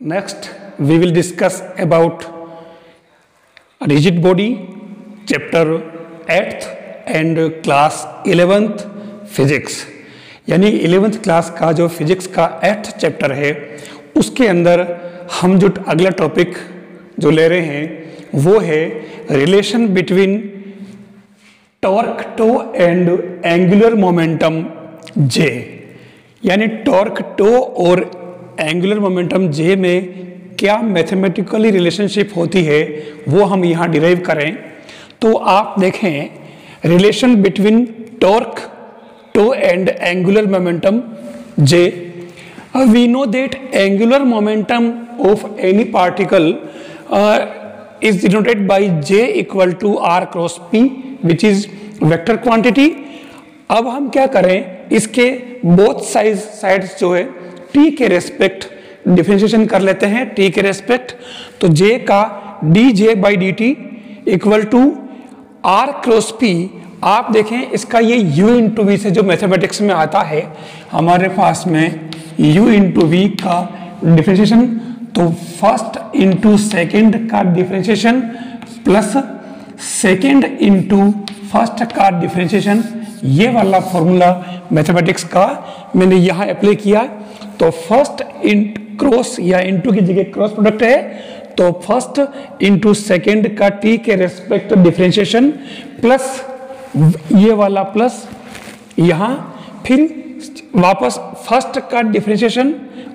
Next, we will discuss about rigid body, chapter 8th and class 11th physics. यानी 11th class का जो physics का 8th chapter है उसके अंदर हम जो अगला टॉपिक जो ले रहे हैं वो है relation between torque tau and angular momentum J. यानी टॉर्क टो और एंगुलर मोमेंटम जे में क्या मैथमेटिकली रिलेशनशिप होती है वो हम यहाँ डिराइव करें। तो आप देखें relation between torque tau and angular momentum J. We know that angular momentum of any particle is denoted by J equal to r cross p which is vector quantity. अब हम क्या करें, इसके बोथ साइड्स जो है T के respect differentiation कर लेते हैं टी के रेस्पेक्ट। तो जे का d J by d T equal to r cross p. आप देखें इसका ये u इंटू वी से जो मैथमेटिक्स में आता है हमारे पास में u इंटू वी का डिफरेंशिएशन, तो फर्स्ट इंटू सेकेंड का differentiation plus second into first का डिफरेंशिएशन, ये वाला फॉर्मूला मैथमेटिक्स का मैंने यहाँ अप्लाई किया। तो फर्स्ट इन क्रॉस या इंटू की जगह क्रॉस प्रोडक्ट है, तो फर्स्ट इंटू सेकेंड का टी के रेस्पेक्ट डिफरेंशिएशन प्लस ये वाला प्लस यहाँ फिर वापस फर्स्ट का डिफरेंशिएशन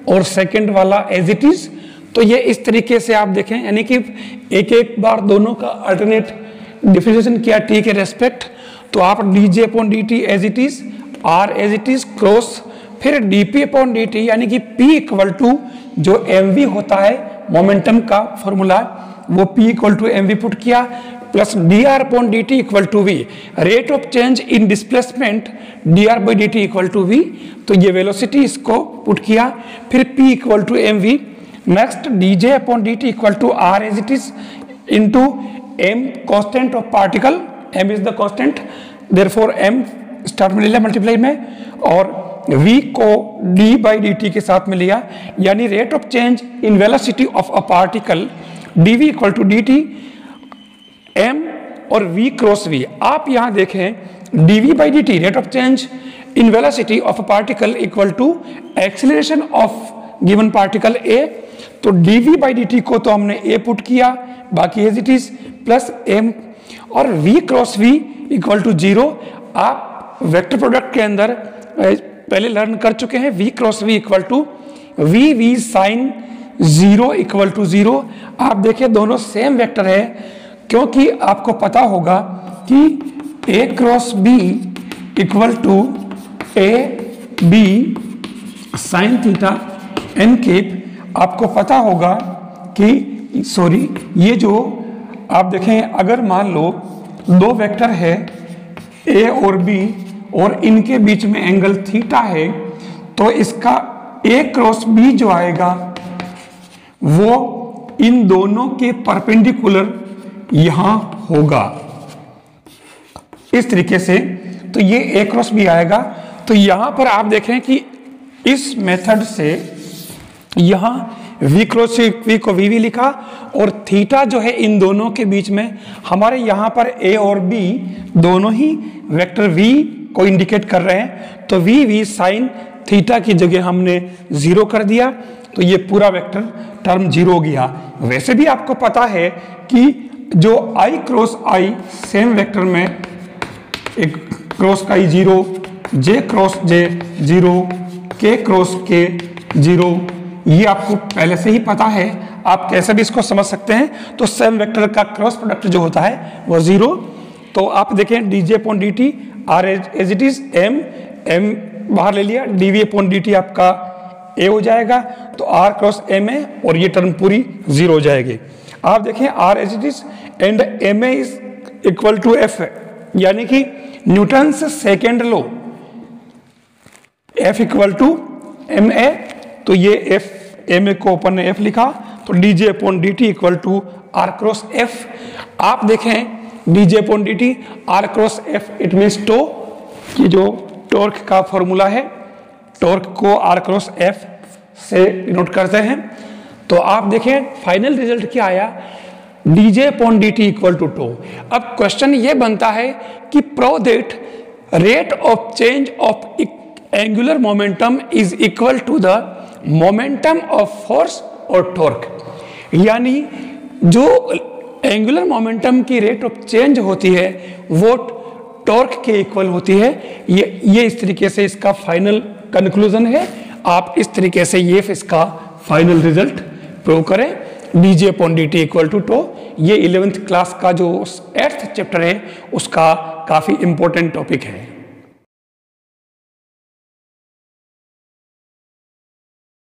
और सेकेंड वाला एज इट इज। तो ये इस तरीके से आप देखें, यानी कि एक एक बार दोनों का अल्टरनेट डिफरेंशिएशन किया टी के रेस्पेक्ट। तो आप D J upon D T as it is, R as it is cross, फिर D P upon D T यानी कि पी इक्वल टू जो एम वी होता है मोमेंटम का फॉर्मूला वो P equal to M V put किया, plus D R upon D T equal to V, rate of change in displacement D R by d T equal to v. तो ये velocity इसको put किया, फिर p equal to M v, next d J upon D T equal to r as it is into m constant of particle, m is the constant, therefore m start में ले लिया multiply में, और v को d by d T के साथ में लिया, यानी rate of change in velocity of a particle dv equal to d t m और v क्रॉस v। आप यहाँ देखें dv by d t rate of change in velocity of a particle equal to acceleration of given particle a। तो dv by d t को तो हमने a put किया, बाकी as it is plus m, और v cross v equal to 0। आप vector product के अंदर पहले लर्न कर चुके हैं, v cross v equal to v sine 0 equal to 0। आप देखिए दोनों सेम वेक्टर है, क्योंकि आपको पता होगा कि a cross b equal to a b sine theta n cap. आपको पता होगा कि सॉरी ये जो आप देखें, अगर मान लो दो वेक्टर है a और b और इनके बीच में एंगल थीटा है, तो इसका a क्रॉस b जो आएगा वो इन दोनों के परपेंडिकुलर यहां होगा इस तरीके से। तो ये a क्रॉस b आएगा। तो यहां पर आप देखें कि इस मेथड से यहां v क्रॉस v को v लिखा, और थीटा जो है इन दोनों के बीच में हमारे यहां पर a और b दोनों ही वेक्टर v को इंडिकेट कर रहे हैं। तो v साइन थीटा की जगह हमने 0 कर दिया, तो ये पूरा वेक्टर टर्म 0 हो गया। वैसे भी आपको पता है कि जो i cross i same vector में एक क्रॉस का i 0, j cross j 0, k cross k 0, ये आपको पहले से ही पता है, आप कैसे भी इसको समझ सकते हैं। तो सेम वेक्टर का क्रॉस प्रोडक्ट जो होता है वो 0। तो आप देखें d J upon D t r as it is m बाहर ले लिया, d v upon D t आपका ए हो जाएगा, तो आर क्रॉस एम ए, और ये टर्म पूरी 0 हो जाएगी। आप देखें r as it is and m a is equal to F, यानी कि Newton's second law, F equal to m a. तो ये एफ एम ए को अपन ने एफ लिखा, तो d J upon D T equal to r cross F. आप देखें d J upon D t r cross F, it means tau, कि जो टॉर्क का फॉर्मूला है, टॉर्क को आर क्रॉस एफ से डिनोट करते हैं। तो आप देखें फाइनल रिजल्ट क्या आया, dj upon dt equal to tau. अब क्वेश्चन ये बनता है कि prove that rate of change of angular momentum is equal to the momentum of force और टॉर्क, यानी जो एंगुलर मोमेंटम की रेट ऑफ चेंज होती है वो टॉर्क के इक्वल होती है। ये इस तरीके से इसका फाइनल कंक्लूजन है। आप इस तरीके से ये इसका फाइनल रिजल्ट प्रूव करें, dj upon dt equal to tau. ये 11th क्लास का जो 8th चैप्टर है उसका काफ़ी इंपॉर्टेंट टॉपिक है।